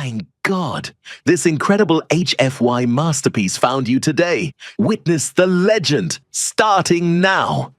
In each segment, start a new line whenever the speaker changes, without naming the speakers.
My God, this incredible HFY masterpiece found you today. Witness the legend, starting now.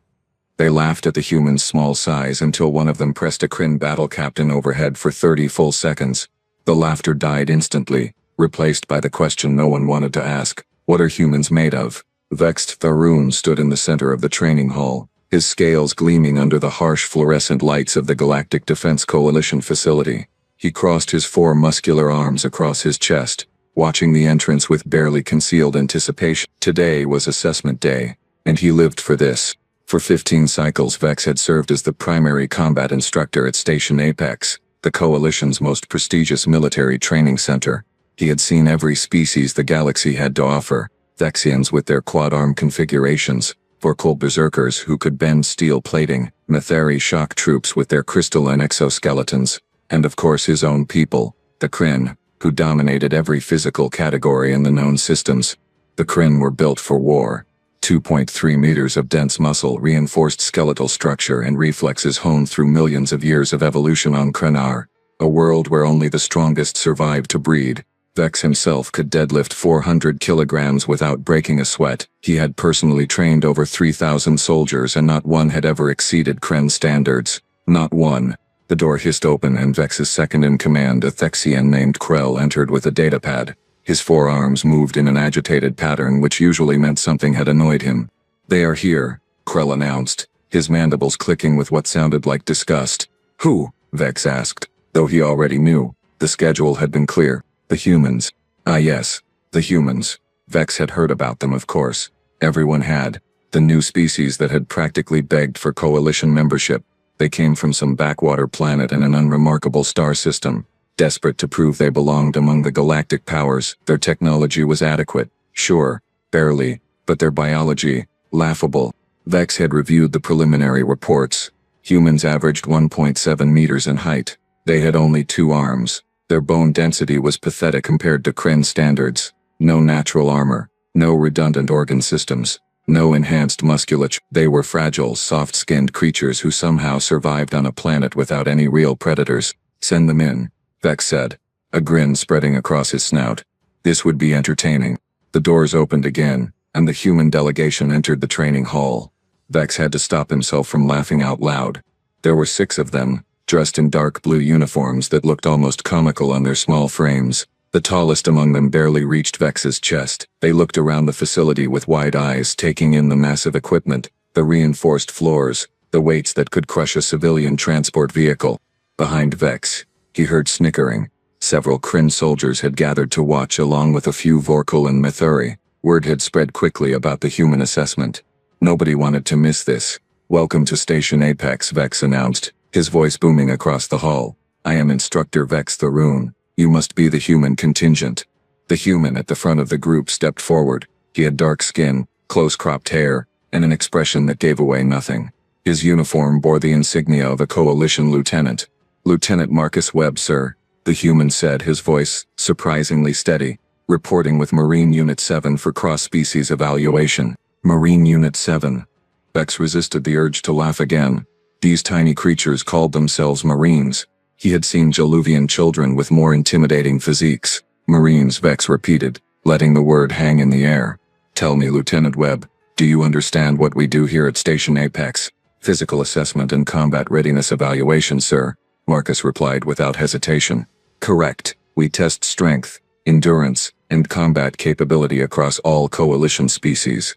They laughed at the human's small size until one of them pressed a Kryn battle captain overhead for 30 full seconds. The laughter died instantly, replaced by the question no one wanted to ask: what are humans made of? Vexed Tharoon stood in the center of the training hall, his scales gleaming under the harsh fluorescent lights of the Galactic Defense Coalition facility. He crossed his 4 muscular arms across his chest, watching the entrance with barely concealed anticipation. Today was assessment day, and he lived for this. For 15 cycles, Vex had served as the primary combat instructor at Station Apex, the Coalition's most prestigious military training center. He had seen every species the galaxy had to offer: Vexians with their quad-arm configurations, Vorkul berserkers who could bend steel plating, Methari shock troops with their crystalline exoskeletons, and of course his own people, the Kryn, who dominated every physical category in the known systems. The Kryn were built for war. 2.3 meters of dense muscle, reinforced skeletal structure, and reflexes honed through millions of years of evolution on Krenar, a world where only the strongest survived to breed. Vex himself could deadlift 400 kilograms without breaking a sweat. He had personally trained over 3,000 soldiers, and not one had ever exceeded Kren standards. Not one. The door hissed open and Vex's second-in-command, a Thexian named Krell, entered with a datapad. His forearms moved in an agitated pattern which usually meant something had annoyed him. "They are here," Krell announced, his mandibles clicking with what sounded like disgust. "Who?" Vex asked, though he already knew. The schedule had been clear. The humans. Ah yes, the humans. Vex had heard about them, of course. Everyone had. The new species that had practically begged for Coalition membership. They came from some backwater planet in an unremarkable star system. Desperate to prove they belonged among the galactic powers. Their technology was adequate, sure, barely, but their biology, laughable. Vex had reviewed the preliminary reports. Humans averaged 1.7 meters in height. They had only 2 arms. Their bone density was pathetic compared to Kren standards. No natural armor, no redundant organ systems, no enhanced musculature. They were fragile, soft-skinned creatures who somehow survived on a planet without any real predators. "Send them in," Vex said, a grin spreading across his snout. This would be entertaining. The doors opened again, and the human delegation entered the training hall. Vex had to stop himself from laughing out loud. There were 6 of them, dressed in dark blue uniforms that looked almost comical on their small frames. The tallest among them barely reached Vex's chest. They looked around the facility with wide eyes, taking in the massive equipment, the reinforced floors, the weights that could crush a civilian transport vehicle. Behind Vex, he heard snickering. Several Kryn soldiers had gathered to watch, along with a few Vorkul and Methuri. Word had spread quickly about the human assessment. Nobody wanted to miss this. "Welcome to Station Apex," Vex announced, his voice booming across the hall. "I am Instructor Vex Tharoon. You must be the human contingent." The human at the front of the group stepped forward. He had dark skin, close-cropped hair, and an expression that gave away nothing. His uniform bore the insignia of a Coalition lieutenant. "Lieutenant Marcus Webb, sir," the human said, his voice surprisingly steady. "Reporting with Marine Unit 7 for cross-species evaluation." Marine Unit 7. Vex resisted the urge to laugh again. These tiny creatures called themselves Marines. He had seen Jaluvian children with more intimidating physiques. "Marines," Vex repeated, letting the word hang in the air. "Tell me, Lieutenant Webb, do you understand what we do here at Station Apex?" "Physical assessment and combat readiness evaluation, sir," Marcus replied without hesitation. "Correct. We test strength, endurance, and combat capability across all Coalition species."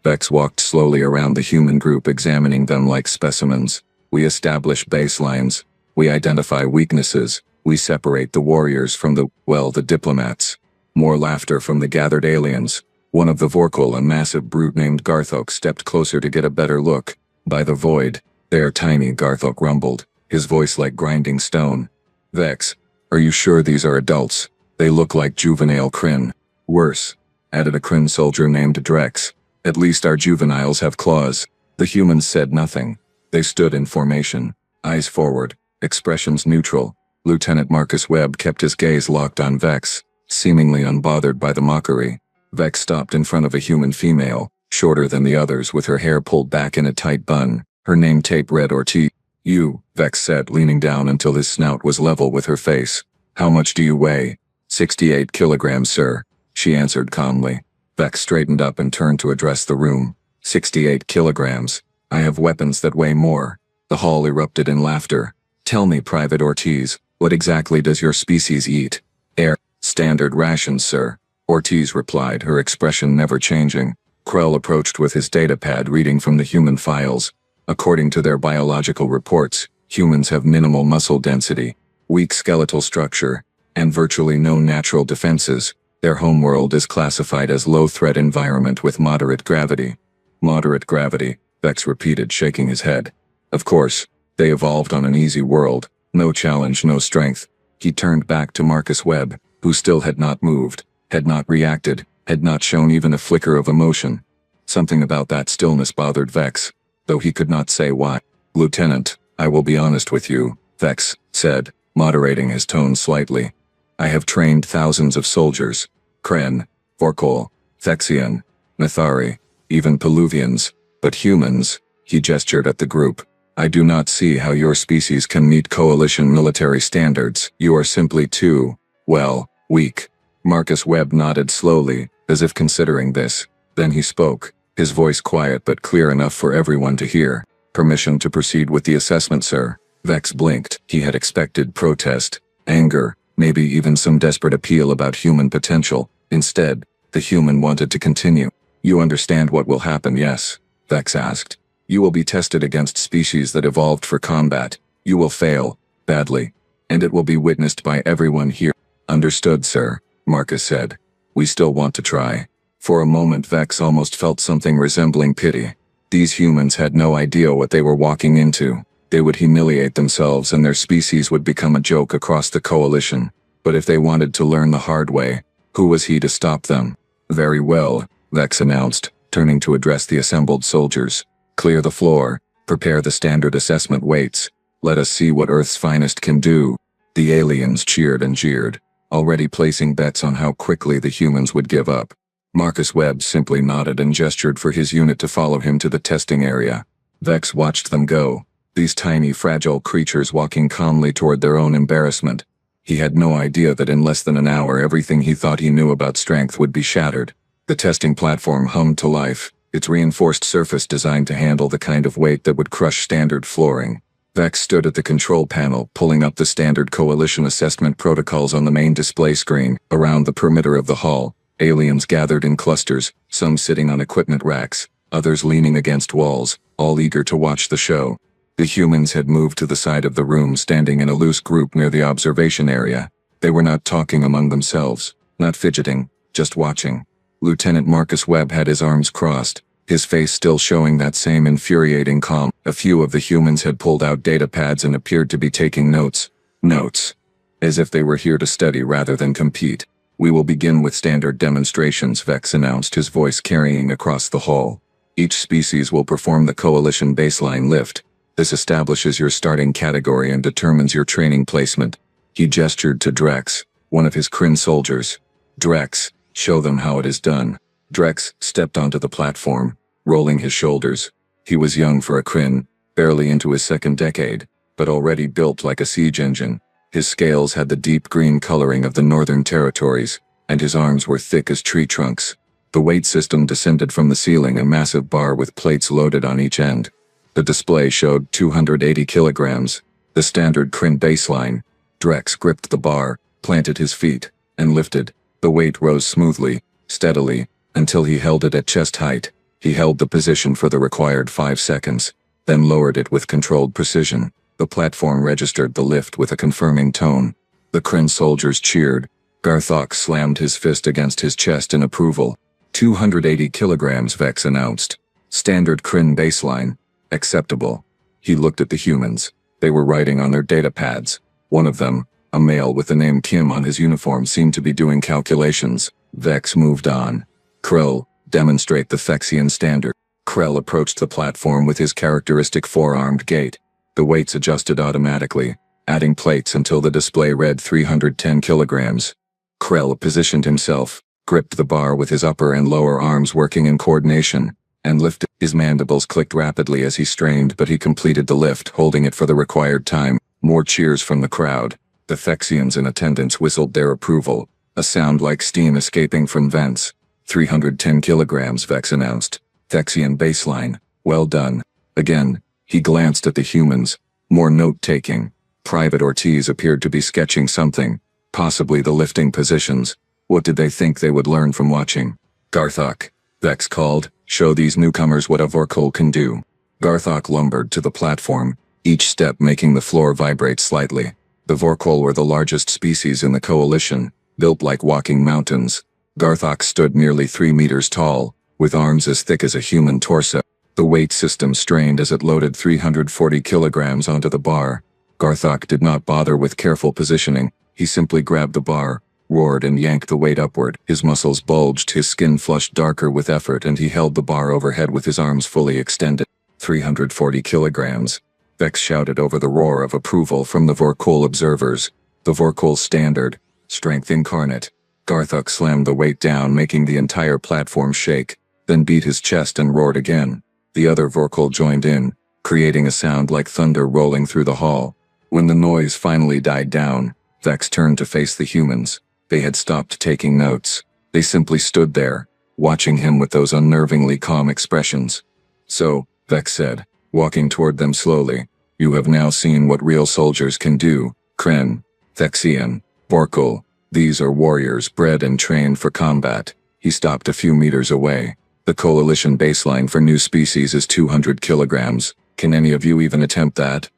Vex walked slowly around the human group, examining them like specimens. "We establish baselines. We identify weaknesses. We separate the warriors from the diplomats." More laughter from the gathered aliens. One of the Vorkul, a massive brute named Garthok, stepped closer to get a better look. "By the void." "They're tiny," Garthok rumbled, his voice like grinding stone. "Vex, are you sure these are adults? They look like juvenile Kryn." "Worse," added a Kryn soldier named Drex. "At least our juveniles have claws." The humans said nothing. They stood in formation, eyes forward, expressions neutral. Lieutenant Marcus Webb kept his gaze locked on Vex, seemingly unbothered by the mockery. Vex stopped in front of a human female, shorter than the others, with her hair pulled back in a tight bun, her name tape read Ortiz. "You," Vex said, leaning down until his snout was level with her face. "How much do you weigh?" 68 kilograms, sir, she answered calmly. Vex straightened up and turned to address the room. 68 kilograms. I have weapons that weigh more. The hall erupted in laughter. Tell me, Private Ortiz, what exactly does your species eat? Air. Standard rations, sir, Ortiz replied, her expression never changing. Krell approached with his datapad reading from the human files. According to their biological reports, humans have minimal muscle density, weak skeletal structure, and virtually no natural defenses. Their homeworld is classified as low-threat environment with moderate gravity. Moderate gravity, Vex repeated, shaking his head. Of course, they evolved on an easy world, no challenge, no strength. He turned back to Marcus Webb, who still had not moved, had not reacted, had not shown even a flicker of emotion. Something about that stillness bothered Vex, though he could not say why. Lieutenant, I will be honest with you, Vex said, moderating his tone slightly. I have trained thousands of soldiers. Kren, Vorkol, Thexian, Nathari, even Peluvians, but humans, he gestured at the group. I do not see how your species can meet coalition military standards. You are simply too, well, weak. Marcus Webb nodded slowly, as if considering this. Then he spoke, his voice quiet but clear enough for everyone to hear. Permission to proceed with the assessment, sir. Vex blinked. He had expected protest, anger, maybe even some desperate appeal about human potential. Instead, the human wanted to continue. You understand what will happen, yes? Vex asked. You will be tested against species that evolved for combat. You will fail, badly, and it will be witnessed by everyone here. Understood, sir, Marcus said. We still want to try. For a moment Vex almost felt something resembling pity. These humans had no idea what they were walking into. They would humiliate themselves and their species would become a joke across the coalition. But if they wanted to learn the hard way, who was he to stop them? Very well, Vex announced, turning to address the assembled soldiers. Clear the floor, prepare the standard assessment weights. Let us see what Earth's finest can do. The aliens cheered and jeered, already placing bets on how quickly the humans would give up. Marcus Webb simply nodded and gestured for his unit to follow him to the testing area. Vex watched them go, these tiny, fragile creatures walking calmly toward their own embarrassment. He had no idea that in less than an hour everything he thought he knew about strength would be shattered. The testing platform hummed to life, its reinforced surface designed to handle the kind of weight that would crush standard flooring. Vex stood at the control panel, pulling up the standard coalition assessment protocols on the main display screen. Around the perimeter of the hall, aliens gathered in clusters, some sitting on equipment racks, others leaning against walls, all eager to watch the show. The humans had moved to the side of the room, standing in a loose group near the observation area. They were not talking among themselves, not fidgeting, just watching. Lieutenant Marcus Webb had his arms crossed, his face still showing that same infuriating calm. A few of the humans had pulled out data pads and appeared to be taking notes. Notes. As if they were here to study rather than compete. We will begin with standard demonstrations, Vex announced, his voice carrying across the hall. Each species will perform the coalition baseline lift. This establishes your starting category and determines your training placement. He gestured to Drex, one of his Kryn soldiers. Drex, show them how it is done. Drex stepped onto the platform, rolling his shoulders. He was young for a Kryn, barely into his second decade, but already built like a siege engine. His scales had the deep green coloring of the Northern Territories, and his arms were thick as tree trunks. The weight system descended from the ceiling, a massive bar with plates loaded on each end. The display showed 280 kilograms, the standard Kryn baseline. Drex gripped the bar, planted his feet, and lifted. The weight rose smoothly, steadily, until he held it at chest height. He held the position for the required 5 seconds, then lowered it with controlled precision. The platform registered the lift with a confirming tone. The Kryn soldiers cheered. Garthok slammed his fist against his chest in approval. 280 kilograms, Vex announced. Standard Kryn baseline. Acceptable. He looked at the humans. They were writing on their data pads. One of them, a male with the name Kim on his uniform, seemed to be doing calculations. Vex moved on. Krell, demonstrate the Thexian standard. Krell approached the platform with his characteristic four-armed gait. The weights adjusted automatically, adding plates until the display read 310 kilograms. Krell positioned himself, gripped the bar with his upper and lower arms working in coordination, and lifted. His mandibles clicked rapidly as he strained, but he completed the lift, holding it for the required time. More cheers from the crowd. The Thexians in attendance whistled their approval. A sound like steam escaping from vents. 310 kilograms, Vex announced. Vexian baseline. Well done. Again, he glanced at the humans. More note-taking. Private Ortiz appeared to be sketching something. Possibly the lifting positions. What did they think they would learn from watching? Garthok, Vex called. Show these newcomers what a Vorkol can do. Garthok lumbered to the platform, each step making the floor vibrate slightly. The Vorkol were the largest species in the coalition, built like walking mountains. Garthok stood nearly 3 meters tall, with arms as thick as a human torso. The weight system strained as it loaded 340 kilograms onto the bar. Garthok did not bother with careful positioning. He simply grabbed the bar, roared and yanked the weight upward. His muscles bulged, his skin flushed darker with effort, and he held the bar overhead with his arms fully extended. 340 kilograms. Vex shouted over the roar of approval from the Vorkol observers. The Vorkol standard. Strength incarnate. Garthok slammed the weight down, making the entire platform shake, then beat his chest and roared again. The other Vorkol joined in, creating a sound like thunder rolling through the hall. When the noise finally died down, Vex turned to face the humans. They had stopped taking notes. They simply stood there, watching him with those unnervingly calm expressions. So, Vex said, walking toward them slowly, you have now seen what real soldiers can do. Kren, Vexian, Vorkol. These are warriors bred and trained for combat. He stopped a few meters away. The coalition baseline for new species is 200 kilograms. Can any of you even attempt that?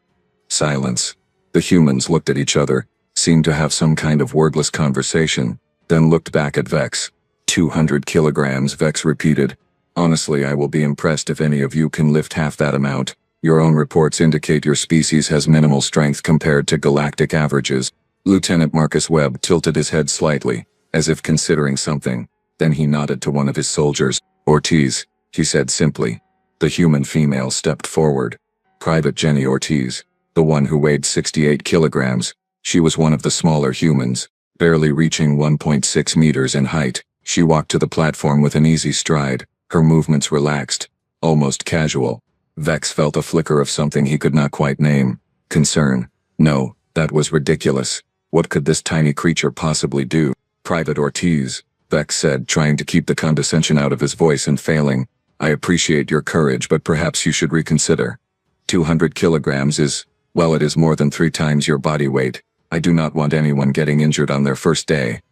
Silence. The humans looked at each other, seemed to have some kind of wordless conversation, then looked back at Vex. 200 kilograms, Vex repeated. Honestly, I will be impressed if any of you can lift half that amount. Your own reports indicate your species has minimal strength compared to galactic averages. Lieutenant Marcus Webb tilted his head slightly, as if considering something. Then he nodded to one of his soldiers. Ortiz, he said simply. The human female stepped forward. Private Jenny Ortiz, the one who weighed 68 kilograms. She was one of the smaller humans, barely reaching 1.6 meters in height. She walked to the platform with an easy stride, her movements relaxed, almost casual. Vex felt a flicker of something he could not quite name. Concern. No, that was ridiculous. What could this tiny creature possibly do? Private Ortiz, Vex said, trying to keep the condescension out of his voice and failing. I appreciate your courage, but perhaps you should reconsider. 200 kilograms is, well, it is more than 3 times your body weight. I do not want anyone getting injured on their first day.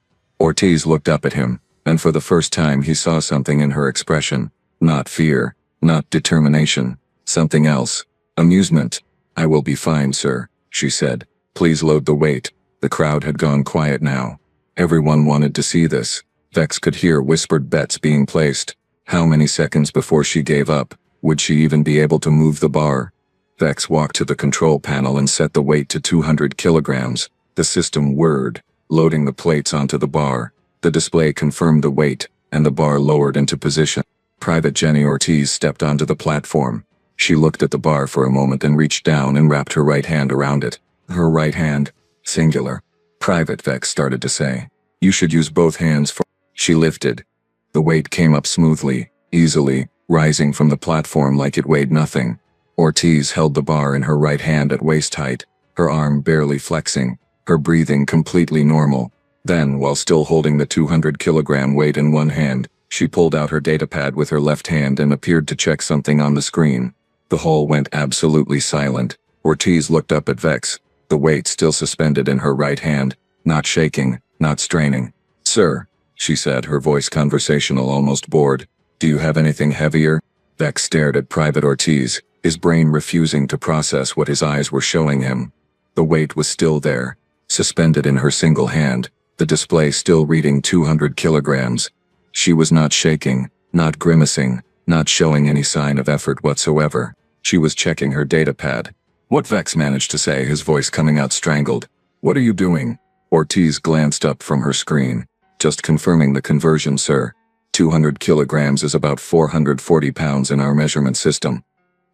Ortiz looked up at him, and for the first time he saw something in her expression. Not fear, not determination, something else. Amusement. I will be fine, sir, she said. Please load the weight. The crowd had gone quiet now. Everyone wanted to see this. Vex could hear whispered bets being placed. How many seconds before she gave up? Would she even be able to move the bar? Vex walked to the control panel and set the weight to 200 kilograms. The system whirred, loading the plates onto the bar. The display confirmed the weight, and the bar lowered into position. Private Jenny Ortiz stepped onto the platform. She looked at the bar for a moment and reached down and wrapped her right hand around it. Her right hand, singular. Private, Vex started to say. You should use both hands for... She lifted. The weight came up smoothly, easily, rising from the platform like it weighed nothing. Ortiz held the bar in her right hand at waist height, her arm barely flexing, her breathing completely normal. Then, while still holding the 200-kilogram weight in one hand, she pulled out her datapad with her left hand and appeared to check something on the screen. The hall went absolutely silent. Ortiz looked up at Vex, the weight still suspended in her right hand, not shaking, not straining. Sir, she said, her voice conversational, almost bored. Do you have anything heavier? Vex stared at Private Ortiz, his brain refusing to process what his eyes were showing him. The weight was still there, suspended in her single hand, the display still reading 200 kilograms. She was not shaking, not grimacing, not showing any sign of effort whatsoever. She was checking her datapad. What? Vex managed to say, his voice coming out strangled. What are you doing? Ortiz glanced up from her screen. Just confirming the conversion, sir. 200 kilograms is about 440 pounds in our measurement system.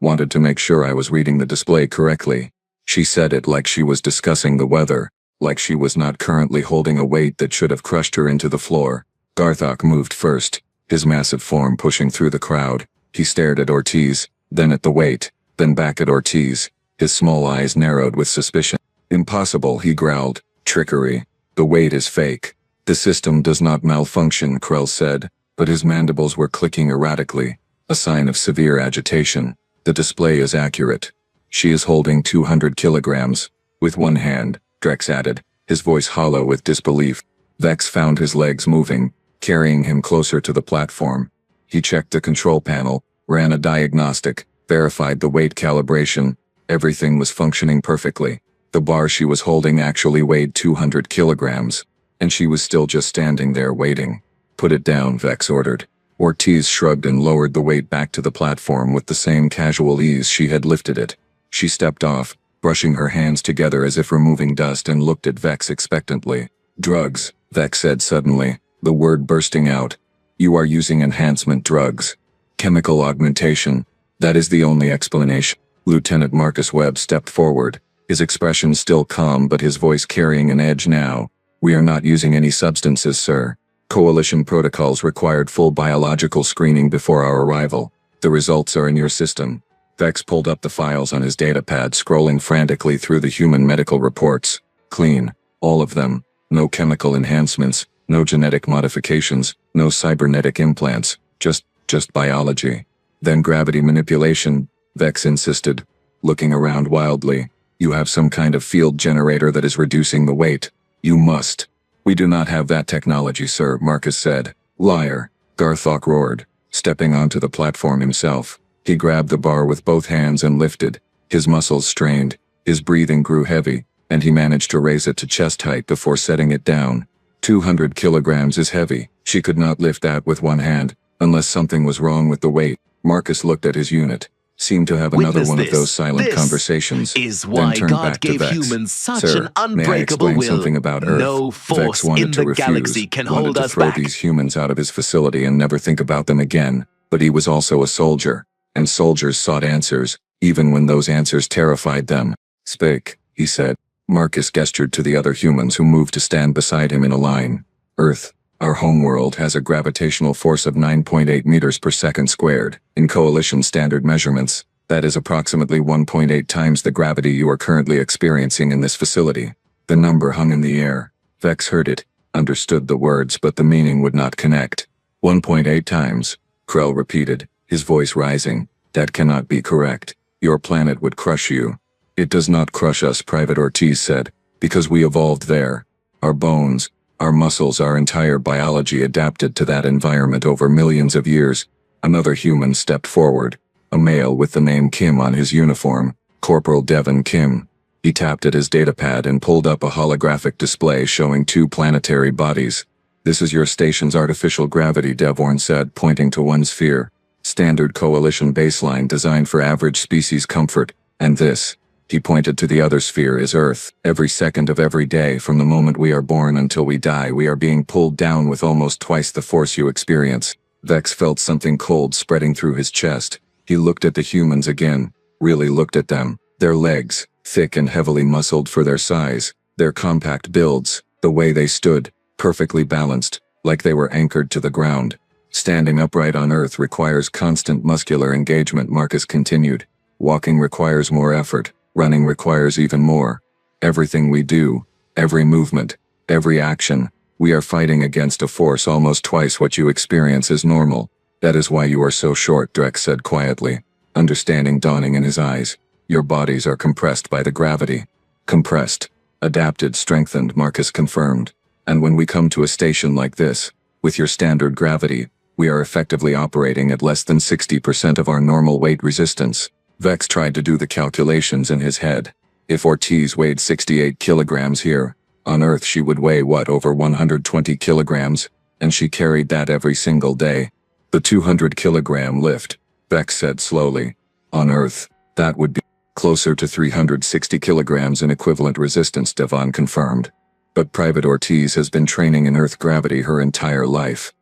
Wanted to make sure I was reading the display correctly. She said it like she was discussing the weather, like she was not currently holding a weight that should have crushed her into the floor. Garthok moved first, his massive form pushing through the crowd. He stared at Ortiz, then at the weight, then back at Ortiz. His small eyes narrowed with suspicion. Impossible, he growled. Trickery. The weight is fake. The system does not malfunction, Krell said, but his mandibles were clicking erratically, a sign of severe agitation. The display is accurate. She is holding 200 kilograms. With one hand, Drex added, his voice hollow with disbelief. Vex found his legs moving, carrying him closer to the platform. He checked the control panel, ran a diagnostic, verified the weight calibration. Everything was functioning perfectly. The bar she was holding actually weighed 200 kilograms, and she was still just standing there waiting. Put it down, Vex ordered. Ortiz shrugged and lowered the weight back to the platform with the same casual ease she had lifted it. She stepped off, brushing her hands together as if removing dust, and looked at Vex expectantly. Drugs, Vex said suddenly, the word bursting out. You are using enhancement drugs. Chemical augmentation. That is the only explanation. Lieutenant Marcus Webb stepped forward, his expression still calm but his voice carrying an edge now. We are not using any substances, sir. Coalition protocols required full biological screening before our arrival. The results are in your system. Vex pulled up the files on his datapad, scrolling frantically through the human medical reports. Clean. All of them. No chemical enhancements, no genetic modifications, no cybernetic implants, just biology. Then gravity manipulation, Vex insisted, looking around wildly. You have some kind of field generator that is reducing the weight. You must. We do not have that technology, sir, Marcus said. Liar, Garthok roared, stepping onto the platform himself. He grabbed the bar with both hands and lifted. His muscles strained, his breathing grew heavy, and he managed to raise it to chest height before setting it down. 200 kilograms is heavy. She could not lift that with one hand, unless something was wrong with the weight. Marcus looked at his unit, seemed to have another
Witness
one
this.
of those silent
This
conversations,
is
then
why
turned
God
back to
gave
Vex.
humans such
Sir,
an unbreakable
may I explain
will.
something about Earth?
No
Vex
force
wanted
in
to
the
refuse,
galaxy can
wanted
hold
to
us
throw
back.
these humans out of his facility and never think about them again, but he was also a soldier, and soldiers sought answers, even when those answers terrified them. Speak, he said. Marcus gestured to the other humans who moved to stand beside him in a line. Earth, our homeworld, has a gravitational force of 9.8 meters per second squared. In Coalition standard measurements, that is approximately 1.8 times the gravity you are currently experiencing in this facility. The number hung in the air. Vex heard it, understood the words, but the meaning would not connect. 1.8 times, Krell repeated, his voice rising. That cannot be correct. Your planet would crush you. It does not crush us, Private Ortiz said, because we evolved there. Our bones, our muscles, our entire biology adapted to that environment over millions of years. Another human stepped forward, a male with the name Kim on his uniform, Corporal Devon Kim. He tapped at his datapad and pulled up a holographic display showing 2 planetary bodies. This is your station's artificial gravity, Devon said, pointing to one sphere. Standard Coalition baseline designed for average species comfort, and this, he pointed to the other sphere, is Earth. Every second of every day from the moment we are born until we die, we are being pulled down with almost twice the force you experience. Vex felt something cold spreading through his chest. He looked at the humans again, really looked at them. Their legs, thick and heavily muscled for their size, their compact builds, the way they stood, perfectly balanced, like they were anchored to the ground. Standing upright on Earth requires constant muscular engagement, Marcus continued. Walking requires more effort. Running requires even more. Everything we do, every movement, every action, we are fighting against a force almost twice what you experience as normal. That is why you are so short, Drex said quietly, understanding dawning in his eyes. Your bodies are compressed by the gravity. Compressed, adapted, strengthened, Marcus confirmed. And when we come to a station like this, with your standard gravity, we are effectively operating at less than 60% of our normal weight resistance. Vex tried to do the calculations in his head. If Ortiz weighed 68 kilograms here, on Earth she would weigh over 120 kilograms, and she carried that every single day. The 200-kilogram lift, Vex said slowly. On Earth, that would be closer to 360 kilograms in equivalent resistance, Devon confirmed. But Private Ortiz has been training in Earth gravity her entire life.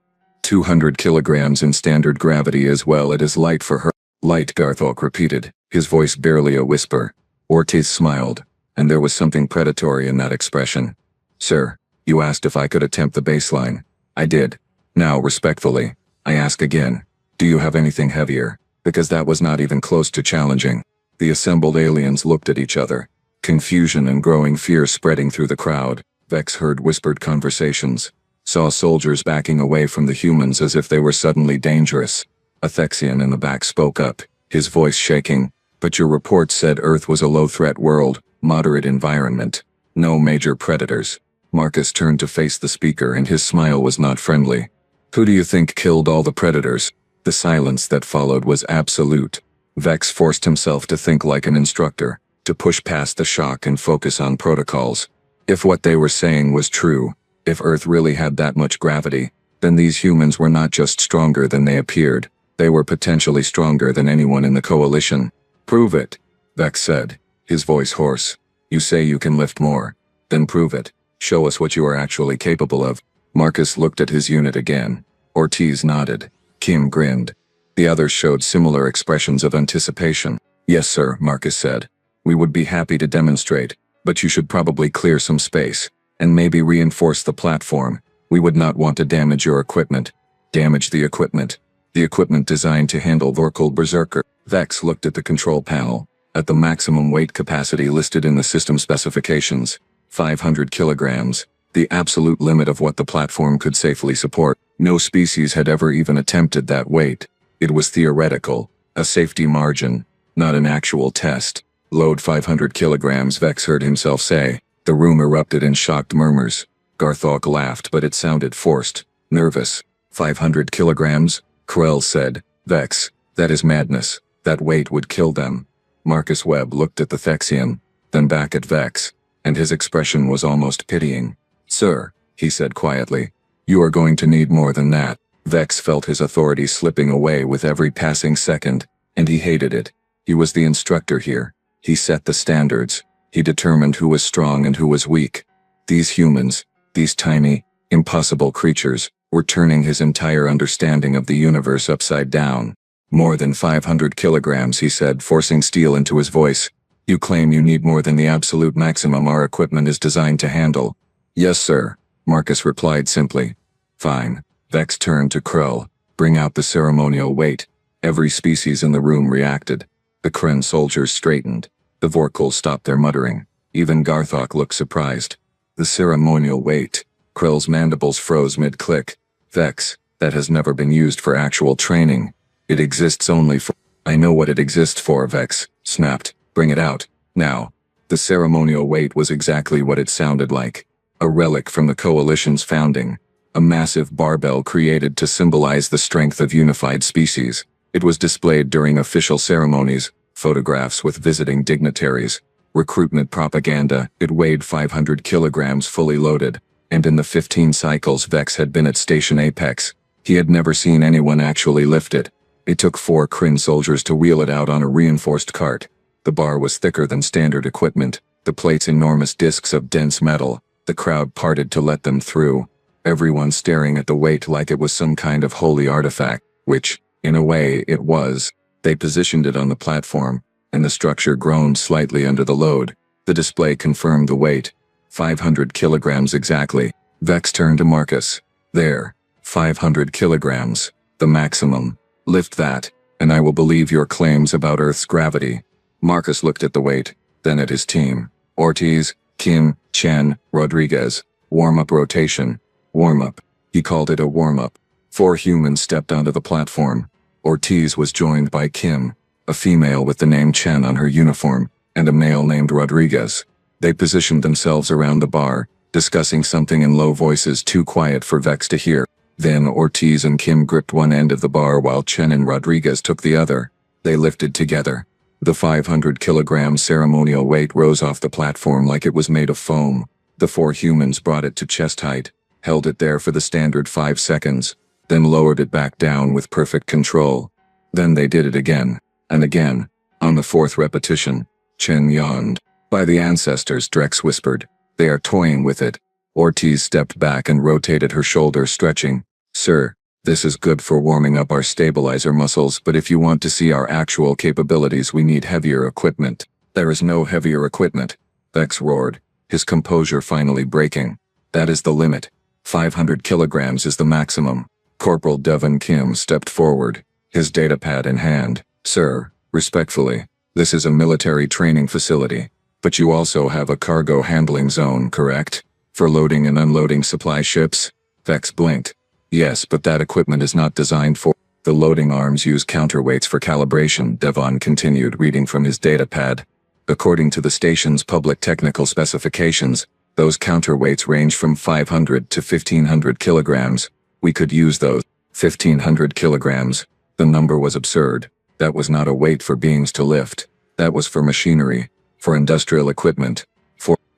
200 kilograms in standard gravity as well. It is light for her. Light, Garthok repeated, his voice barely a whisper. Ortiz smiled, and there was something predatory in that expression. Sir, you asked if I could attempt the baseline. I did. Now, respectfully, I ask again, do you have anything heavier? Because that was not even close to challenging. The assembled aliens looked at each other, confusion and growing fear spreading through the crowd. Vex heard whispered conversations. saw soldiers backing away from the humans as if they were suddenly dangerous. A Thexian in the back spoke up, his voice shaking. But your report said Earth was a low-threat world, moderate environment. No major predators. Marcus turned to face the speaker and his smile was not friendly. Who do you think killed all the predators? The silence that followed was absolute. Vex forced himself to think like an instructor, to push past the shock and focus on protocols. If what they were saying was true, if Earth really had that much gravity, then these humans were not just stronger than they appeared, they were potentially stronger than anyone in the coalition. Prove it, Vex said, his voice hoarse. You say you can lift more. Then prove it. Show us what you are actually capable of. Marcus looked at his unit again. Ortiz nodded. Kim grinned. The others showed similar expressions of anticipation. Yes, sir, Marcus said. We would be happy to demonstrate, but you should probably clear some space, and maybe reinforce the platform. We would not want to damage your equipment. Damage the equipment. The equipment designed to handle Vorkul Berserker. Vex looked at the control panel, at the maximum weight capacity listed in the system specifications. 500 kilograms, the absolute limit of what the platform could safely support. No species had ever even attempted that weight. It was theoretical, a safety margin, not an actual test. Load 500 kilograms, Vex heard himself say. The room erupted in shocked murmurs. Garthok laughed, but it sounded forced, nervous. 500 kilograms? Krell said. Vex, that is madness. That weight would kill them. Marcus Webb looked at the Thexian, then back at Vex, and his expression was almost pitying. Sir, he said quietly, you are going to need more than that. Vex felt his authority slipping away with every passing second, and he hated it. He was the instructor here. He set the standards. He determined who was strong and who was weak. These humans, these tiny, impossible creatures, were turning his entire understanding of the universe upside down. More than 500 kilograms, he said, forcing steel into his voice. You claim you need more than the absolute maximum our equipment is designed to handle. Yes, sir, Marcus replied simply. Fine. Vex turned to Krell. Bring out the ceremonial weight. Every species in the room reacted. The Kren soldiers straightened. The Vorkul stopped their muttering. Even Garthok looked surprised. The ceremonial weight. Krell's mandibles froze mid-click. Vex, that has never been used for actual training. It exists only for— I know what it exists for, Vex snapped. Bring it out, now. The ceremonial weight was exactly what it sounded like. A relic from the Coalition's founding. A massive barbell created to symbolize the strength of unified species. It was displayed during official ceremonies, photographs with visiting dignitaries, recruitment propaganda. It weighed 500 kilograms fully loaded, and in the 15 cycles Vex had been at Station Apex, he had never seen anyone actually lift it. It took 4 Kryn soldiers to wheel it out on a reinforced cart. The bar was thicker than standard equipment, the plates enormous discs of dense metal. The crowd parted to let them through, everyone staring at the weight like it was some kind of holy artifact, which, in a way, it was. They positioned it on the platform, and the structure groaned slightly under the load. The display confirmed the weight. 500 kilograms exactly. Vex turned to Marcus. There. 500 kilograms. The maximum. Lift that, and I will believe your claims about Earth's gravity. Marcus looked at the weight, then at his team. Ortiz, Kim, Chen, Rodriguez. Warm-up rotation. Warm-up. He called it a warm-up. 4 humans stepped onto the platform. Ortiz was joined by Kim, a female with the name Chen on her uniform, and a male named Rodriguez. They positioned themselves around the bar, discussing something in low voices too quiet for Vex to hear. Then Ortiz and Kim gripped one end of the bar while Chen and Rodriguez took the other. They lifted together. The 500 kilogram ceremonial weight rose off the platform like it was made of foam. The 4 humans brought it to chest height, held it there for the standard 5 seconds, then lowered it back down with perfect control. Then they did it again, and again. On the 4th repetition, Chen yawned. By the ancestors, Drex whispered. They are toying with it. Ortiz stepped back and rotated her shoulder, stretching. Sir, this is good for warming up our stabilizer muscles, but if you want to see our actual capabilities, we need heavier equipment. There is no heavier equipment, Vex roared, his composure finally breaking. That is the limit. 500 kilograms is the maximum. Corporal Devon Kim stepped forward, his datapad in hand. Sir, respectfully, this is a military training facility, but you also have a cargo handling zone, correct? For loading and unloading supply ships? Vex blinked. Yes, but that equipment is not designed for. The loading arms use counterweights for calibration, Devon continued, reading from his datapad. According to the station's public technical specifications, those counterweights range from 500 to 1500 kilograms. We could use those. 1500 kilograms. The number was absurd. That was not a weight for beings to lift. That was for machinery. For industrial equipment.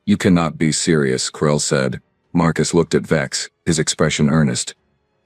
You cannot be serious, Krell said. Marcus looked at Vex, his expression earnest.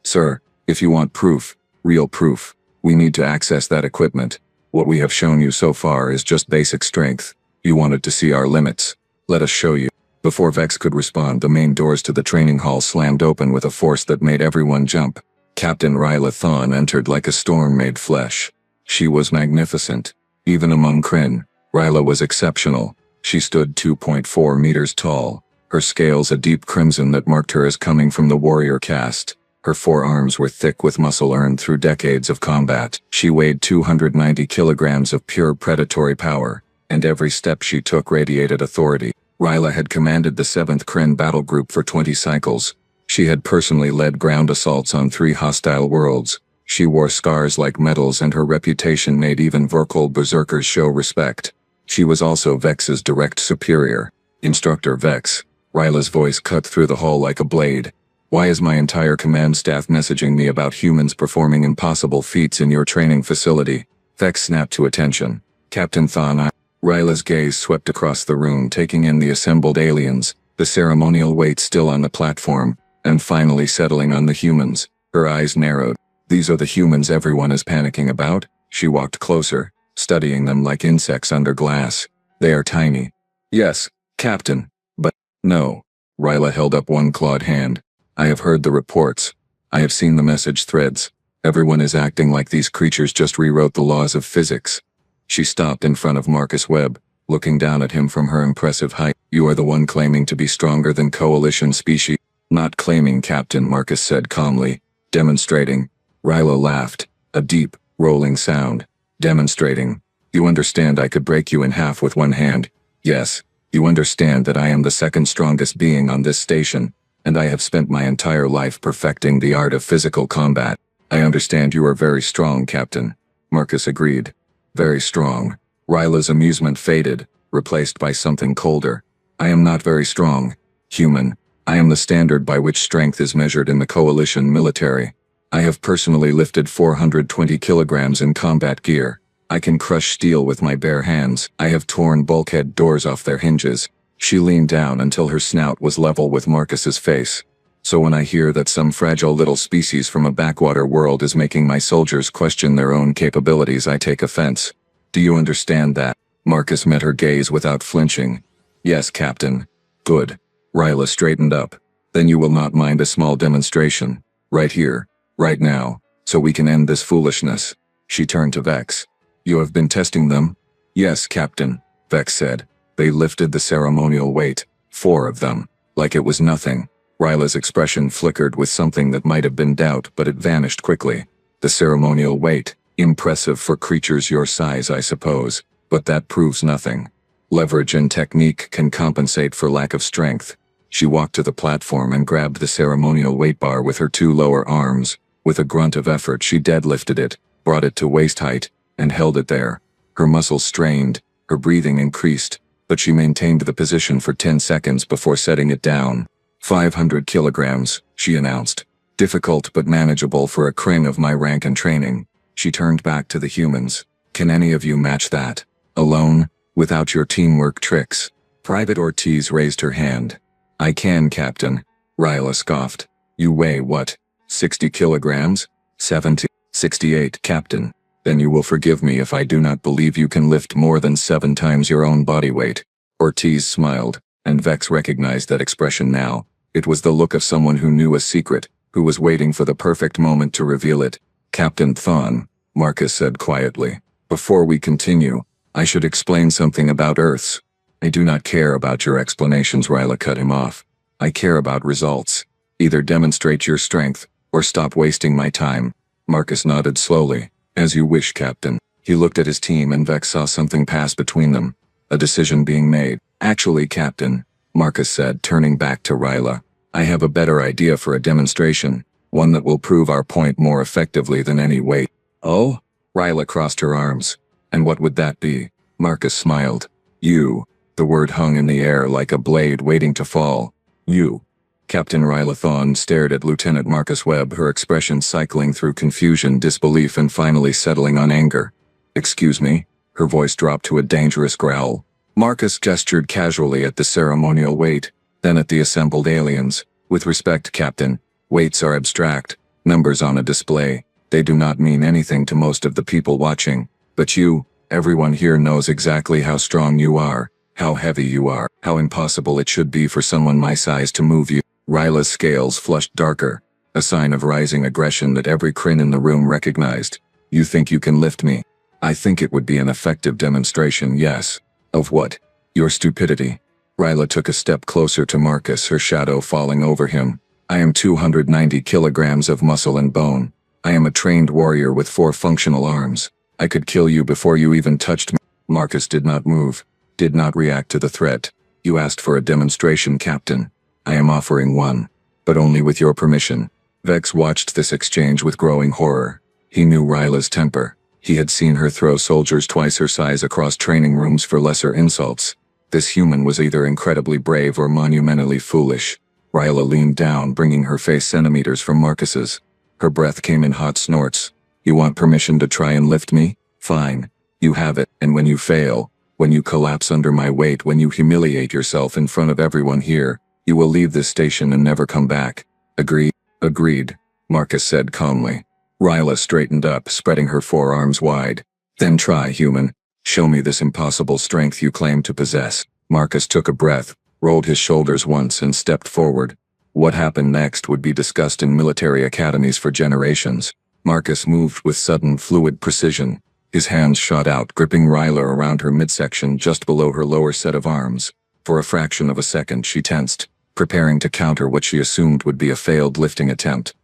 Sir, if you want proof, real proof, we need to access that equipment. What we have shown you so far is just basic strength. You wanted to see our limits. Let us show you. Before Vex could respond, the main doors to the training hall slammed open with a force that made everyone jump. Captain Ryla Thawne entered like a storm made flesh. She was magnificent. Even among Kryn, Ryla was exceptional. She stood 2.4 meters tall, her scales a deep crimson that marked her as coming from the warrior caste. Her forearms were thick with muscle earned through decades of combat. She weighed 290 kilograms of pure predatory power, and every step she took radiated authority. Ryla had commanded the 7th Kryn battle group for 20 cycles. She had personally led ground assaults on 3 hostile worlds. She wore scars like medals, and her reputation made even Vorkol berserkers show respect. She was also Vex's direct superior. Instructor Vex. Ryla's voice cut through the hall like a blade. Why is my entire command staff messaging me about humans performing impossible feats in your training facility? Vex snapped to attention. Captain Thawne. Ryla's gaze swept across the room, taking in the assembled aliens, the ceremonial weight still on the platform, and finally settling on the humans. Her eyes narrowed. These are the humans everyone is panicking about? She walked closer, studying them like insects under glass. They are tiny. Yes, Captain. But, no. Ryla held up one clawed hand. I have heard the reports. I have seen the message threads. Everyone is acting like these creatures just rewrote the laws of physics. She stopped in front of Marcus Webb, looking down at him from her impressive height. You are the one claiming to be stronger than Coalition species. Not claiming, Captain, Marcus said calmly. Demonstrating. Ryla laughed. A deep, rolling sound. Demonstrating. You understand I could break you in half with one hand. Yes. You understand that I am the 2nd strongest being on this station, and I have spent my entire life perfecting the art of physical combat. I understand you are very strong, Captain. Marcus agreed. Very strong. Ryla's amusement faded, replaced by something colder. I am not very strong. Human. I am the standard by which strength is measured in the Coalition military. I have personally lifted 420 kilograms in combat gear. I can crush steel with my bare hands. I have torn bulkhead doors off their hinges. She leaned down until her snout was level with Marcus's face. So when I hear that some fragile little species from a backwater world is making my soldiers question their own capabilities, I take offense. Do you understand that? Marcus met her gaze without flinching. Yes, Captain. Good. Ryla straightened up. Then you will not mind a small demonstration. Right here. Right now. So we can end this foolishness. She turned to Vex. You have been testing them? Yes, Captain. Vex said. They lifted the ceremonial weight. 4 of them. Like it was nothing. Ryla's expression flickered with something that might have been doubt, but it vanished quickly. The ceremonial weight. Impressive for creatures your size, I suppose. But that proves nothing. Leverage and technique can compensate for lack of strength. She walked to the platform and grabbed the ceremonial weight bar with her 2 lower arms. With a grunt of effort, she deadlifted it, brought it to waist height, and held it there. Her muscles strained, her breathing increased, but she maintained the position for 10 seconds before setting it down. 500 kilograms, she announced. Difficult but manageable for a Kryn of my rank and training. She turned back to the humans. Can any of you match that? Alone? Without your teamwork tricks? Private Ortiz raised her hand. I can, Captain. Ryla scoffed. You weigh what? 60 kilograms? 70? 68, Captain. Then you will forgive me if I do not believe you can lift more than 7 times your own body weight. Ortiz smiled, and Vex recognized that expression now. It was the look of someone who knew a secret, who was waiting for the perfect moment to reveal it. Captain Thawne, Marcus said quietly. Before we continue, I should explain something about Earths. I do not care about your explanations, Ryla cut him off. I care about results. Either demonstrate your strength, or stop wasting my time. Marcus nodded slowly. As you wish, Captain. He looked at his team and Vex saw something pass between them. A decision being made. Actually, Captain, Marcus said, turning back to Ryla. I have a better idea for a demonstration, one that will prove our point more effectively than any weight. Oh? Ryla crossed her arms. And what would that be? Marcus smiled. You. The word hung in the air like a blade waiting to fall. You. Captain Ryla Thawne stared at Lieutenant Marcus Webb, her expression cycling through confusion, disbelief, and finally settling on anger. Excuse me? Her voice dropped to a dangerous growl. Marcus gestured casually at the ceremonial weight, then at the assembled aliens. With respect, Captain, weights are abstract, numbers on a display. They do not mean anything to most of the people watching. But you, everyone here knows exactly how strong you are, how heavy you are, how impossible it should be for someone my size to move you. Ryla's scales flushed darker, a sign of rising aggression that every Kryn in the room recognized. You think you can lift me? I think it would be an effective demonstration, yes. Of what? Your stupidity. Ryla took a step closer to Marcus, her shadow falling over him. I am 290 kilograms of muscle and bone. I am a trained warrior with 4 functional arms. I could kill you before you even touched me. Marcus did not move, did not react to the threat. You asked for a demonstration, Captain. I am offering one, but only with your permission. Vex watched this exchange with growing horror. He knew Ryla's temper. He had seen her throw soldiers twice her size across training rooms for lesser insults. This human was either incredibly brave or monumentally foolish. Ryla leaned down, bringing her face centimeters from Marcus's. Her breath came in hot snorts. You want permission to try and lift me? Fine. You have it, and when you fail, when you collapse under my weight, when you humiliate yourself in front of everyone here, you will leave this station and never come back. Agreed? Agreed, Marcus said calmly. Ryla straightened up, spreading her forearms wide. Then try, human. Show me this impossible strength you claim to possess. Marcus took a breath, rolled his shoulders once, and stepped forward. What happened next would be discussed in military academies for generations. Marcus moved with sudden, fluid precision. His hands shot out, gripping Ryla around her midsection just below her lower set of arms. For a fraction of a second, she tensed, preparing to counter what she assumed would be a failed lifting attempt.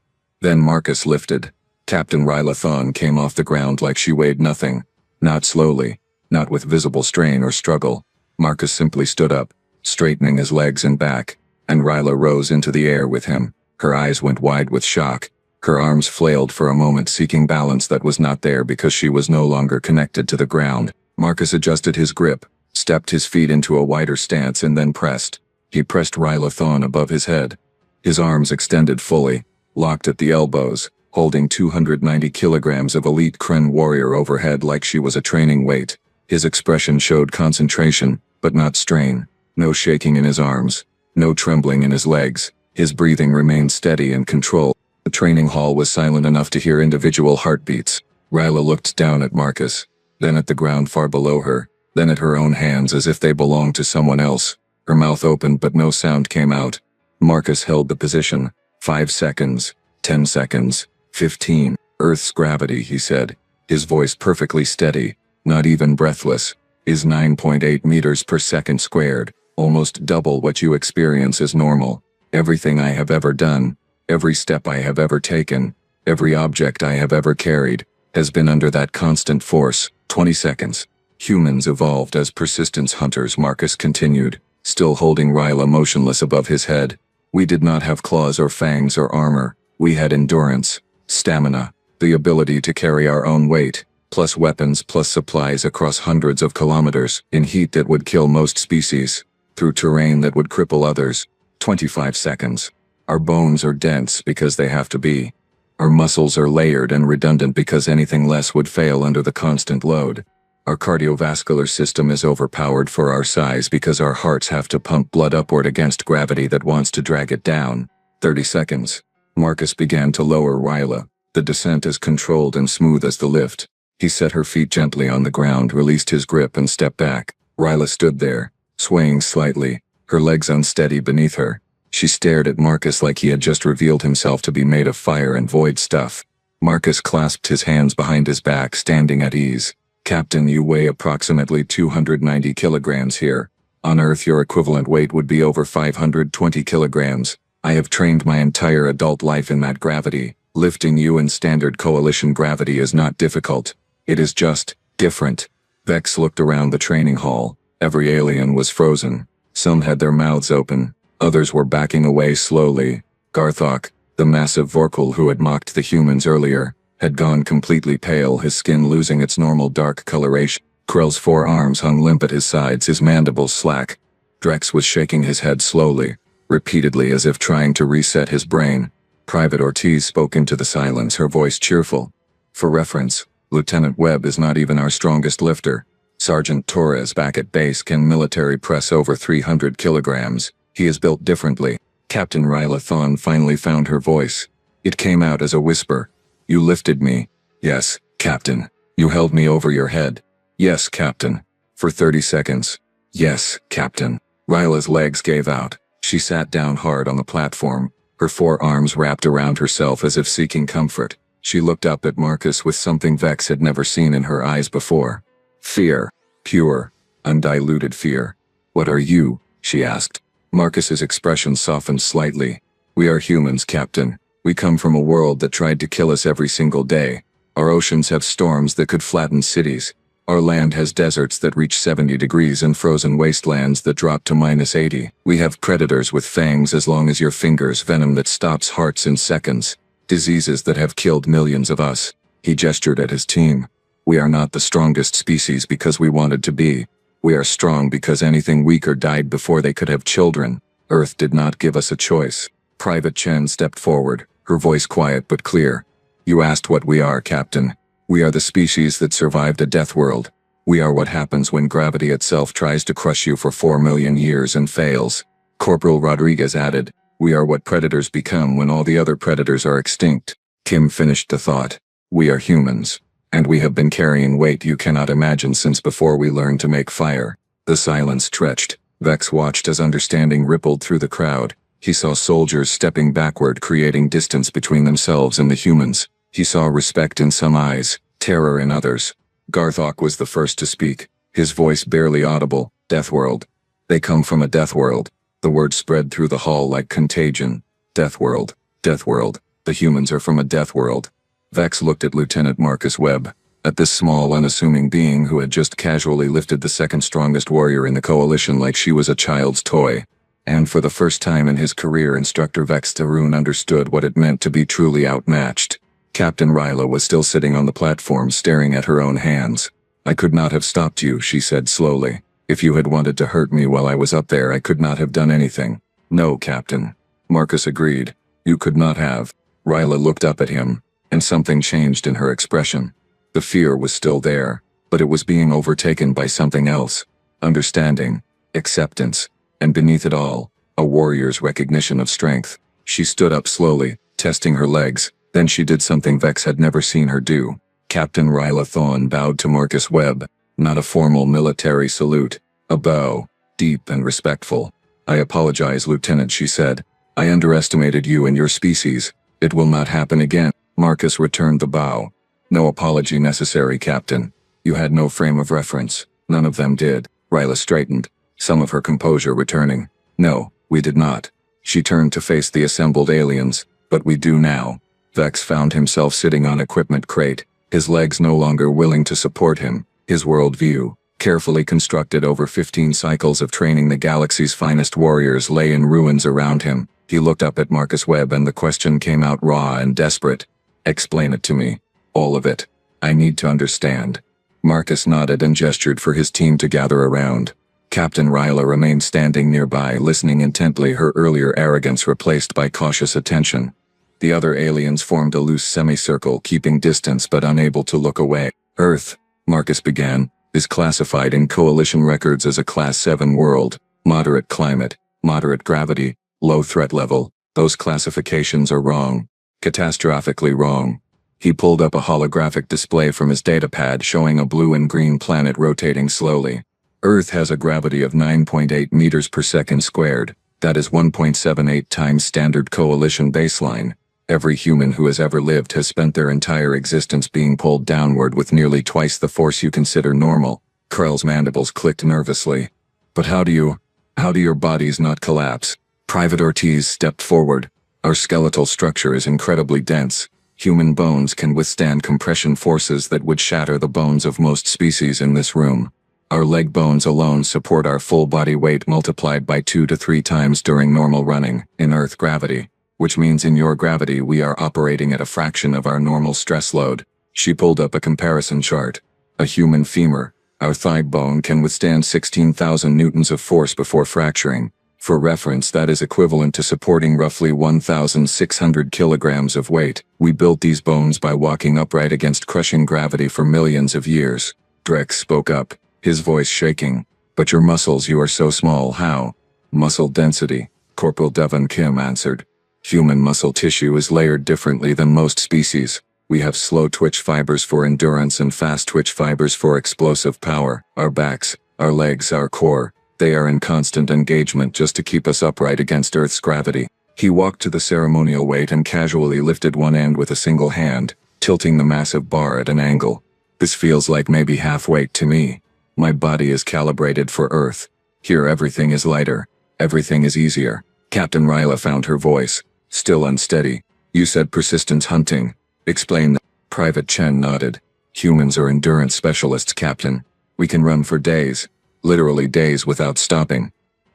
Then Marcus lifted. Captain Ryla Thawne came off the ground like she weighed nothing. Not slowly, not with visible strain or struggle. Marcus simply stood up, straightening his legs and back, and Ryla rose into the air with him. Her eyes went wide with shock. Her arms flailed for a moment, seeking balance that was not there because she was no longer connected to the ground. Marcus adjusted his grip, stepped his feet into a wider stance, and then pressed. He pressed Ryla Thawne above his head. His arms extended fully, locked at the elbows, holding 290 kilograms of elite Kryn warrior overhead like she was a training weight. His expression showed concentration, but not strain. No shaking in his arms, no trembling in his legs. His breathing remained steady and controlled. The training hall was silent enough to hear individual heartbeats. Ryla looked down at Marcus, then at the ground far below her, then at her own hands as if they belonged to someone else. Her mouth opened but no sound came out. Marcus held the position. 5 seconds, 10 seconds, 15. Earth's gravity, he said, his voice perfectly steady, not even breathless, is 9.8 meters per second squared, almost double what you experience as normal. Everything I have ever done, every step I have ever taken, every object I have ever carried, has been under that constant force. 20 seconds. Humans evolved as persistence hunters, Marcus continued, still holding Ryla motionless above his head. We did not have claws or fangs or armor. We had endurance, stamina, the ability to carry our own weight, plus weapons, plus supplies across hundreds of kilometers, in heat that would kill most species, through terrain that would cripple others. 25 seconds. Our bones are dense because they have to be. Our muscles are layered and redundant because anything less would fail under the constant load. Our cardiovascular system is overpowered for our size because our hearts have to pump blood upward against gravity that wants to drag it down. 30 seconds. Marcus began to lower Ryla, the descent as controlled and smooth as the lift. He set her feet gently on the ground, released his grip, and stepped back. Ryla stood there, swaying slightly, her legs unsteady beneath her. She stared at Marcus like he had just revealed himself to be made of fire and void stuff. Marcus clasped his hands behind his back, standing at ease. Captain, you weigh approximately 290 kilograms here. On Earth, your equivalent weight would be over 520 kilograms. I have trained my entire adult life in that gravity. Lifting you in standard coalition gravity is not difficult. It is just different. Vex looked around the training hall. Every alien was frozen. Some had their mouths open. Others were backing away slowly. Garthok, the massive Vorkul who had mocked the humans earlier, had gone completely pale, his skin losing its normal dark coloration. Krell's forearms hung limp at his sides, his mandibles slack. Drex was shaking his head slowly, repeatedly as if trying to reset his brain. Private Ortiz spoke into the silence, her voice cheerful. For reference, Lieutenant Webb is not even our strongest lifter. Sergeant Torres back at base can military press over 300 kilograms. He is built differently. Captain Ryla Thawne finally found her voice. It came out as a whisper. You lifted me. Yes, Captain. You held me over your head. Yes, Captain. For 30 seconds. Yes, Captain. Ryla's legs gave out. She sat down hard on the platform, her forearms wrapped around herself as if seeking comfort. She looked up at Marcus with something Vex had never seen in her eyes before. Fear. Pure, undiluted fear. What are you? She asked. Marcus's expression softened slightly. We are humans, Captain. We come from a world that tried to kill us every single day. Our oceans have storms that could flatten cities. Our land has deserts that reach 70 degrees and frozen wastelands that drop to -80. We have predators with fangs as long as your fingers, venom that stops hearts in seconds. Diseases that have killed millions of us. He gestured at his team. We are not the strongest species because we wanted to be. We are strong because anything weaker died before they could have children. Earth did not give us a choice. Private Chen stepped forward, her voice quiet but clear. You asked what we are, Captain. We are the species that survived a death world. We are what happens when gravity itself tries to crush you for 4 million years and fails. Corporal Rodriguez added, we are what predators become when all the other predators are extinct. Kim finished the thought. We are humans. And we have been carrying weight you cannot imagine since before we learned to make fire. The silence stretched. Vex watched as understanding rippled through the crowd. He saw soldiers stepping backward, creating distance between themselves and the humans. He saw respect in some eyes, terror in others. Garthok was the first to speak, his voice barely audible. Death world. They come from a death world. The word spread through the hall like contagion. Death world. Death world. The humans are from a death world. Vex looked at Lieutenant Marcus Webb, at this small, unassuming being who had just casually lifted the second strongest warrior in the coalition like she was a child's toy. And for the first time in his career, Instructor Vex Tarun understood what it meant to be truly outmatched. Captain Ryla was still sitting on the platform staring at her own hands. I could not have stopped you, she said slowly. If you had wanted to hurt me while I was up there, I could not have done anything. No, Captain. Marcus agreed. You could not have. Ryla looked up at him, and something changed in her expression. The fear was still there, but it was being overtaken by something else. Understanding, acceptance, and beneath it all, a warrior's recognition of strength. She stood up slowly, testing her legs, then she did something Vex had never seen her do. Captain Ryla Thawne bowed to Marcus Webb, not a formal military salute, a bow, deep and respectful. I apologize, Lieutenant, she said. I underestimated you and your species. It will not happen again. Marcus returned the bow. No apology necessary, Captain. You had no frame of reference. None of them did. Ryla straightened, some of her composure returning. No, we did not. She turned to face the assembled aliens. But we do now. Vex found himself sitting on equipment crate, his legs no longer willing to support him. His worldview, carefully constructed over 15 cycles of training the galaxy's finest warriors, lay in ruins around him. He looked up at Marcus Webb and the question came out raw and desperate. Explain it to me. All of it. I need to understand. Marcus nodded and gestured for his team to gather around. Captain Ryla remained standing nearby, listening intently, her earlier arrogance replaced by cautious attention. The other aliens formed a loose semicircle, keeping distance but unable to look away. Earth, Marcus began, is classified in Coalition records as a Class 7 world. Moderate climate, moderate gravity, low threat level. Those classifications are wrong. Catastrophically wrong. He pulled up a holographic display from his datapad showing a blue and green planet rotating slowly. Earth has a gravity of 9.8 meters per second squared. That is 1.78 times standard Coalition baseline. Every human who has ever lived has spent their entire existence being pulled downward with nearly twice the force you consider normal. Krell's mandibles clicked nervously. But how do your bodies not collapse? Private Ortiz stepped forward. Our skeletal structure is incredibly dense. Human bones can withstand compression forces that would shatter the bones of most species in this room. Our leg bones alone support our full body weight multiplied by 2 to 3 times during normal running, in Earth gravity. Which means in your gravity we are operating at a fraction of our normal stress load. She pulled up a comparison chart. A human femur, our thigh bone, can withstand 16,000 newtons of force before fracturing. For reference, that is equivalent to supporting roughly 1,600 kilograms of weight. We built these bones by walking upright against crushing gravity for millions of years. Drex spoke up, his voice shaking. But your muscles, you are so small, how? Muscle density, Corporal Devon Kim answered. Human muscle tissue is layered differently than most species. We have slow twitch fibers for endurance and fast twitch fibers for explosive power. Our backs, our legs, our core, they are in constant engagement just to keep us upright against Earth's gravity. He walked to the ceremonial weight and casually lifted one end with a single hand, tilting the massive bar at an angle. This feels like maybe half weight to me. My body is calibrated for Earth. Here everything is lighter. Everything is easier. Captain Ryla found her voice, still unsteady. You said persistence hunting. Explain that. Private Chen nodded. Humans are endurance specialists, Captain. We can run for days. Literally days without stopping.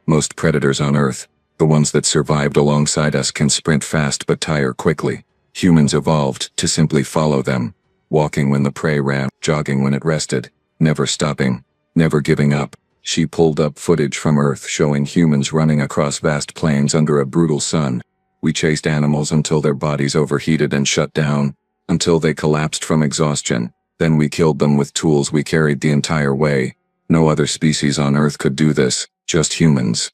Most predators on Earth, the ones that survived alongside us, can sprint fast but tire quickly. Humans evolved to simply follow them. Walking when the prey ran, jogging when it rested. Never stopping. Never giving up. She pulled up footage from Earth showing humans running across vast plains under a brutal sun. We chased animals until their bodies overheated and shut down, until they collapsed from exhaustion. Then we killed them with tools we carried the entire way. No other species on Earth could do this, just humans.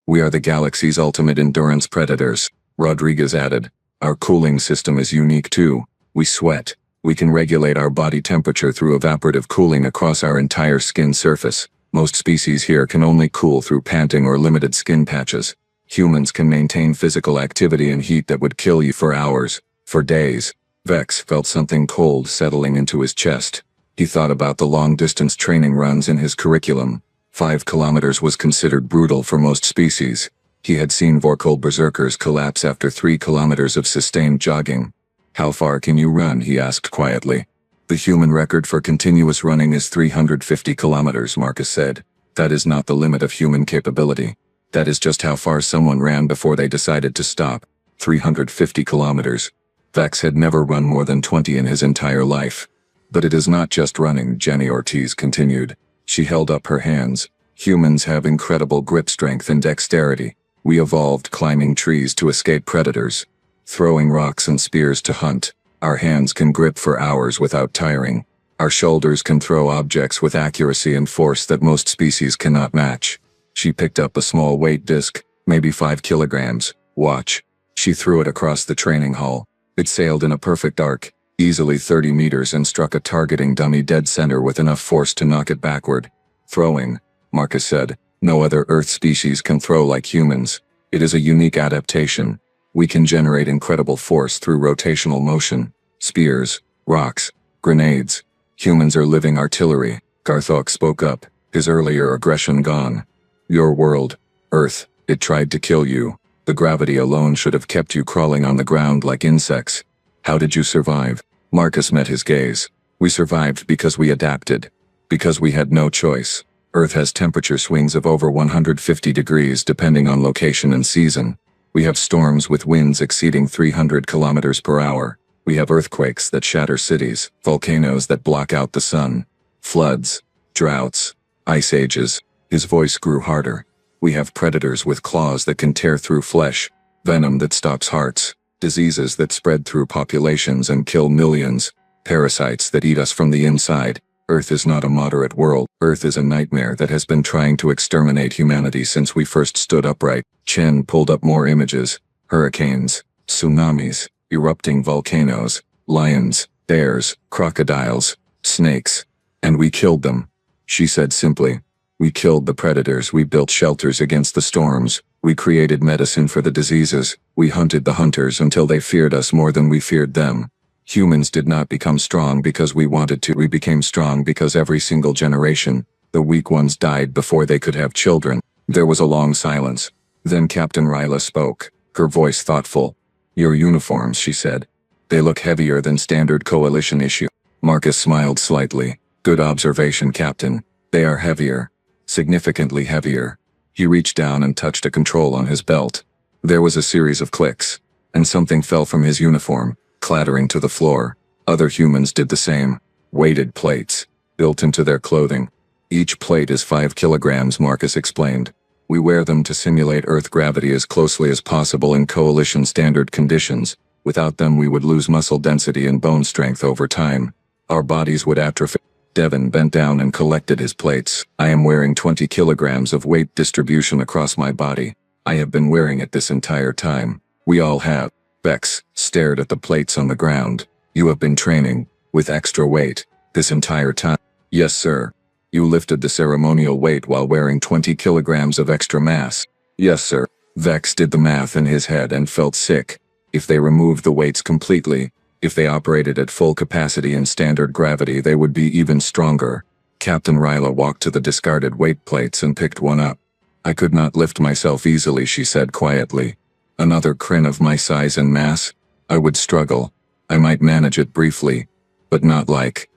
We are the galaxy's ultimate endurance predators, Rodriguez added. Our cooling system is unique too. We sweat. We can regulate our body temperature through evaporative cooling across our entire skin surface. Most species here can only cool through panting or limited skin patches. Humans can maintain physical activity and heat that would kill you for hours, for days. Vex felt something cold settling into his chest. He thought about the long-distance training runs in his curriculum. 5 kilometers was considered brutal for most species. He had seen Vorkul berserkers collapse after 3 kilometers of sustained jogging. How far can you run? He asked quietly. The human record for continuous running is 350 kilometers, Marcus said. That is not the limit of human capability. That is just how far someone ran before they decided to stop. 350 kilometers. Vex had never run more than 20 in his entire life. But it is not just running, Jenny Ortiz continued. She held up her hands. Humans have incredible grip strength and dexterity. We evolved climbing trees to escape predators, throwing rocks and spears to hunt. Our hands can grip for hours without tiring. Our shoulders can throw objects with accuracy and force that most species cannot match. She picked up a small weight disc, maybe 5 kilograms. Watch. She threw it across the training hall. It sailed in a perfect arc, easily 30 meters, and struck a targeting dummy dead center with enough force to knock it backward. Throwing, Marcus said. No other Earth species can throw like humans. It is a unique adaptation. We can generate incredible force through rotational motion. Spears, rocks, grenades. Humans are living artillery. Garthok spoke up, his earlier aggression gone. Your world, Earth, it tried to kill you. The gravity alone should have kept you crawling on the ground like insects. How did you survive? Marcus met his gaze. We survived because we adapted. Because we had no choice. Earth has temperature swings of over 150 degrees depending on location and season. We have storms with winds exceeding 300 kilometers per hour. We have earthquakes that shatter cities, volcanoes that block out the sun, floods, droughts, ice ages. His voice grew harder. We have predators with claws that can tear through flesh, venom that stops hearts, diseases that spread through populations and kill millions, parasites that eat us from the inside. Earth is not a moderate world. Earth is a nightmare that has been trying to exterminate humanity since we first stood upright. Chen pulled up more images. Hurricanes, tsunamis, erupting volcanoes, lions, bears, crocodiles, snakes. And we killed them. She said simply. We killed the predators. We built shelters against the storms. We created medicine for the diseases. We hunted the hunters until they feared us more than we feared them. Humans did not become strong because we wanted to. We became strong because every single generation, the weak ones died before they could have children. There was a long silence. Then Captain Ryla spoke, her voice thoughtful. Your uniforms, she said. They look heavier than standard coalition issue. Marcus smiled slightly. Good observation, Captain. They are heavier. Significantly heavier. He reached down and touched a control on his belt. There was a series of clicks, and something fell from his uniform, clattering to the floor. Other humans did the same. Weighted plates, built into their clothing. Each plate is 5 kilograms, Marcus explained. We wear them to simulate Earth gravity as closely as possible in coalition standard conditions. Without them we would lose muscle density and bone strength over time. Our bodies would atrophy. Devin bent down and collected his plates. I am wearing 20 kilograms of weight distribution across my body. I have been wearing it this entire time. We all have. Vex stared at the plates on the ground. You have been training, with extra weight, this entire time? Yes, sir. You lifted the ceremonial weight while wearing 20 kilograms of extra mass. Yes, sir. Vex did the math in his head and felt sick. If they removed the weights completely, if they operated at full capacity in standard gravity, they would be even stronger. Captain Ryla walked to the discarded weight plates and picked one up. I could not lift myself easily, she said quietly. Another Kryn of my size and mass? I would struggle. I might manage it briefly, but not like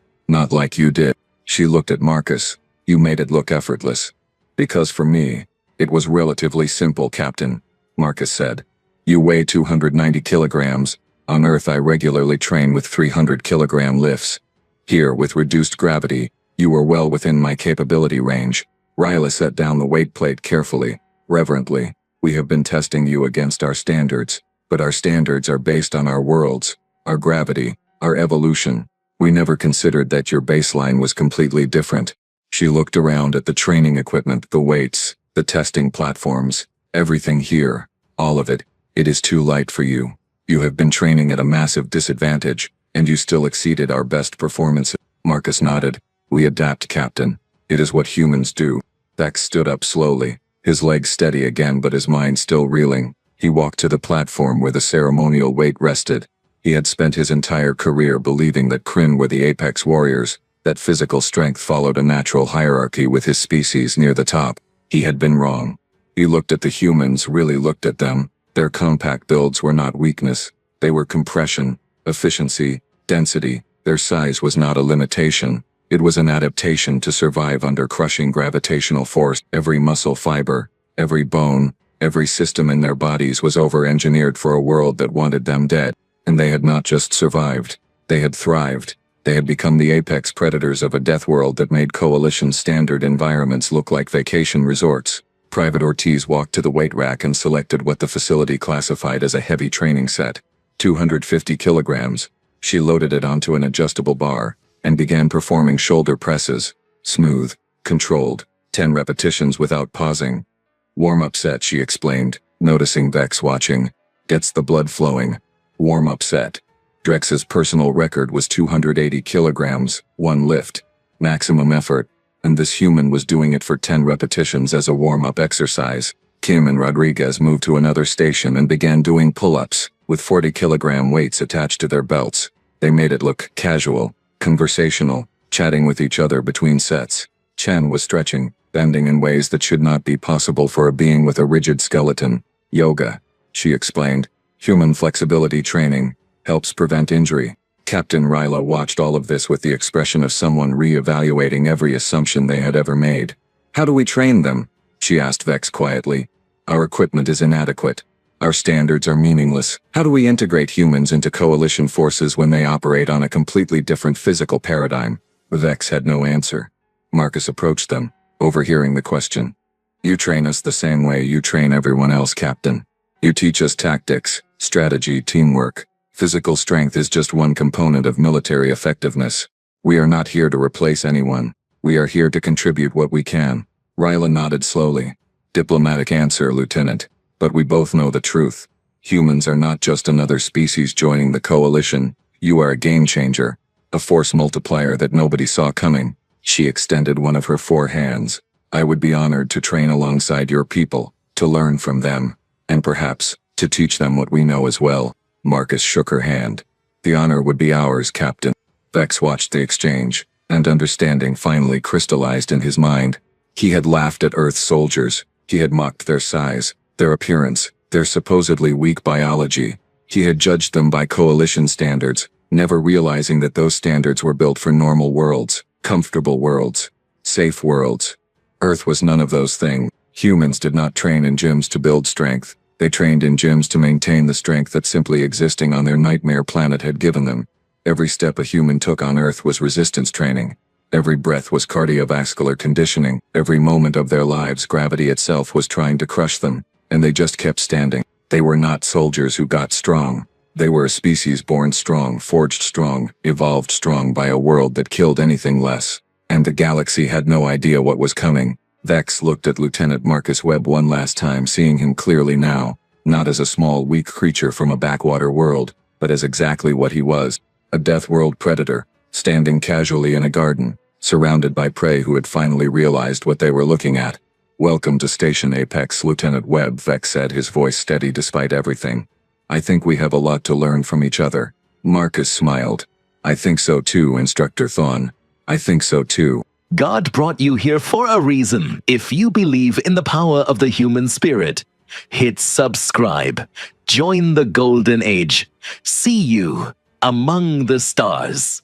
you did. She looked at Marcus. You made it look effortless. Because for me, it was relatively simple, Captain, Marcus said. You weigh 290 kilograms. On Earth I regularly train with 300 kilogram lifts. Here, with reduced gravity, you were well within my capability range. Ryla set down the weight plate carefully, reverently. We have been testing you against our standards, but our standards are based on our worlds, our gravity, our evolution. We never considered that your baseline was completely different. She looked around at the training equipment, the weights, the testing platforms, everything here, all of it. It is too light for you. You have been training at a massive disadvantage, and you still exceeded our best performances. Marcus nodded. We adapt, Captain. It is what humans do. Vex stood up slowly, his legs steady again but his mind still reeling. He walked to the platform where the ceremonial weight rested. He had spent his entire career believing that Kryn were the apex warriors, that physical strength followed a natural hierarchy with his species near the top. He had been wrong. He looked at the humans, really looked at them. Their compact builds were not weakness. They were compression, efficiency, density. Their size was not a limitation. It was an adaptation to survive under crushing gravitational force. Every muscle fiber, every bone, every system in their bodies was over-engineered for a world that wanted them dead. And they had not just survived. They had thrived. They had become the apex predators of a death world that made coalition standard environments look like vacation resorts. Private Ortiz walked to the weight rack and selected what the facility classified as a heavy training set. 250 kilograms. She loaded it onto an adjustable bar and began performing shoulder presses. Smooth, controlled, 10 repetitions without pausing. Warm-up set, she explained, noticing Vex watching. Gets the blood flowing. Warm-up set. Drex's personal record was 280 kilograms, one lift. Maximum effort. And this human was doing it for 10 repetitions as a warm-up exercise. Kim and Rodriguez moved to another station and began doing pull-ups, with 40-kilogram weights attached to their belts. They made it look casual, conversational, chatting with each other between sets. Chen was stretching, bending in ways that should not be possible for a being with a rigid skeleton. Yoga, she explained. Human flexibility training helps prevent injury. Captain Ryla watched all of this with the expression of someone re-evaluating every assumption they had ever made. How do we train them? She asked Vex quietly. Our equipment is inadequate. Our standards are meaningless. How do we integrate humans into coalition forces when they operate on a completely different physical paradigm? Vex had no answer. Marcus approached them, overhearing the question. You train us the same way you train everyone else, Captain. You teach us tactics, strategy, teamwork. Physical strength is just one component of military effectiveness. We are not here to replace anyone. We are here to contribute what we can. Ryla nodded slowly. Diplomatic answer, Lieutenant. But we both know the truth. Humans are not just another species joining the coalition. You are a game changer. A force multiplier that nobody saw coming. She extended one of her 4 hands. I would be honored to train alongside your people, to learn from them, and perhaps, to teach them what we know as well. Marcus shook her hand. The honor would be ours, Captain. Vex watched the exchange, and understanding finally crystallized in his mind. He had laughed at Earth's soldiers. He had mocked their size, their appearance, their supposedly weak biology. He had judged them by coalition standards, never realizing that those standards were built for normal worlds, comfortable worlds. Safe worlds. Earth was none of those things. Humans did not train in gyms to build strength. They trained in gyms to maintain the strength that simply existing on their nightmare planet had given them. Every step a human took on Earth was resistance training. Every breath was cardiovascular conditioning. Every moment of their lives, gravity itself was trying to crush them, and they just kept standing. They were not soldiers who got strong. They were a species born strong, forged strong, evolved strong by a world that killed anything less. And the galaxy had no idea what was coming. Vex looked at Lieutenant Marcus Webb one last time, seeing him clearly now, not as a small, weak creature from a backwater world, but as exactly what he was, a death world predator, standing casually in a garden, surrounded by prey who had finally realized what they were looking at. "Welcome to Station Apex, Lieutenant Webb," Vex said, his voice steady despite everything. "I think we have a lot to learn from each other." Marcus smiled. "I think so too, Instructor Thawne. I think so too."
God brought you here for a reason. If you believe in the power of the human spirit, hit subscribe. Join the golden age. See you among the stars.